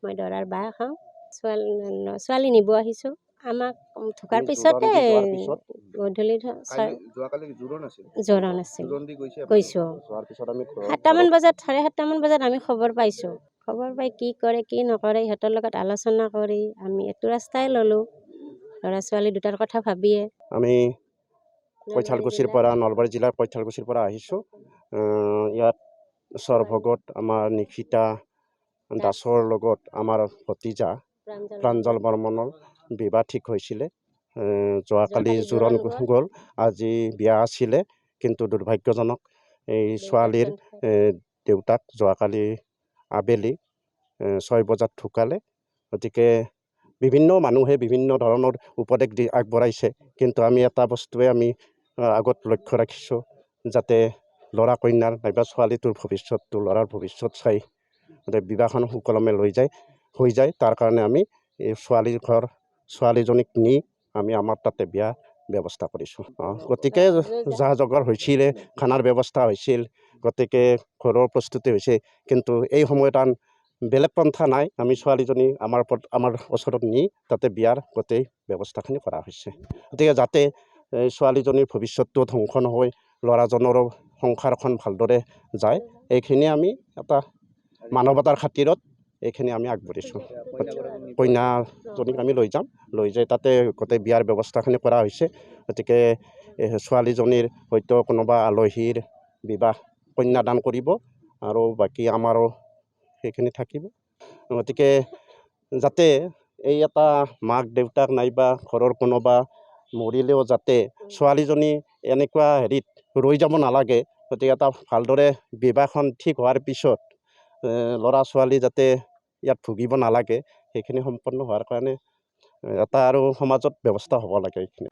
মই দৰাৰ বাঁহ খাওঁ। ছোৱালী নিব আহিছোঁ। আমাক ঢুকাৰ আমি পিছতে যোৱাৰ পিছত গধূলি যোৱাকালি জোৰোণ আছিল। জোৰোণ আছিল। জোৰোণ দি গৈছে গৈছোঁ। যোৱাৰ পিছত আমি 7টামান বজাত 7:30মান বজাত আমি খবৰ পাইছোঁ। খবৰ পাই কি কৰে কি নকৰে সিহঁতৰ লগত আলোচনা কৰি আমি এইটো ৰাস্তাই ল'লোঁ। ল'ৰা ছোৱালী দুটাৰ কথা ভাবিয়ে আমি নলবাৰী জিলাৰ কৈঠালকুছিৰ পৰা আহিছোঁ। ইয়াত সৰভগত আমাৰ নিশিতা দাসৰ লগত আমাৰ ভতিজা প্ৰাঞ্জল বৰ্মনৰ বিবাহ ঠিক হৈছিলে। যোৱাকালি জোৰোণ গ'ল, আজি বিয়া আছিলে, কিন্তু দুৰ্ভাগ্যজনক এই ছোৱালীৰ দেউতাক যোৱাকালি আবেলি 6 বজাত ঢুকালে। গতিকে বিভিন্ন মানুহে বিভিন্ন ধৰণৰ উপদেশ আগবঢ়াইছে, কিন্তু আমি এটা বস্তুৱে আমি আগত লক্ষ্য ৰাখিছোঁ, যাতে ল'ৰা কইনাৰ নাইবা ছোৱালীটোৰ ভৱিষ্যতটো ল'ৰাৰ ভৱিষ্যত চাই বিবাহখন সুকলমে হৈ যায়। তাৰ কাৰণে আমি এই ছোৱালীজনীক নি আমি আমাৰ তাতে বিয়া ব্যৱস্থা কৰিছোঁ। গতিকে যা জগাৰ হৈছিলে, খানাৰ ব্যৱস্থা হৈছিল, গতিকে ঘৰৰ প্ৰস্তুতি হৈছে, কিন্তু এই সময়ত বেলেগ পন্থা নাই। আমি ছোৱালীজনী আমাৰ ওচৰত নি তাতে বিয়াৰ গোটেই ব্যৱস্থাখিনি কৰা হৈছে। গতিকে যাতে ছোৱালীজনীৰ ভৱিষ্যতটো ধ্বংস নহয়, ল'ৰাজনৰো সংসাৰখন ভালদৰে যায়, এইখিনি আমি এটা মানৱতাৰ খাতিৰত এইখিনি আমি আগবাঢ়িছোঁ। কইনাজনীক আমি লৈ যাম, লৈ যাই তাতে গোটেই বিয়াৰ ব্যৱস্থাখিনি কৰা হৈছে। গতিকে ছোৱালীজনীৰ হয়তো কোনোবা আলহীৰ বিবাহ কন্যাদান কৰিব, আৰু বাকী আমাৰো সেইখিনি থাকিব। গতিকে যাতে এই এটা মাক দেউতাক নাইবা ঘৰৰ কোনোবা মৰিলেও যাতে ছোৱালীজনী এনেকুৱা হেৰিত ৰৈ যাব নালাগে। গতিকে এটা ভালদৰে বিবাহখন ঠিক হোৱাৰ পিছত ল'ৰা ছোৱালী যাতে ইয়াত ভুগিব নালাগে, সেইখিনি সম্পন্ন হোৱাৰ কাৰণে এটা আৰু সমাজত ব্যৱস্থা হ'ব লাগে এইখিনি।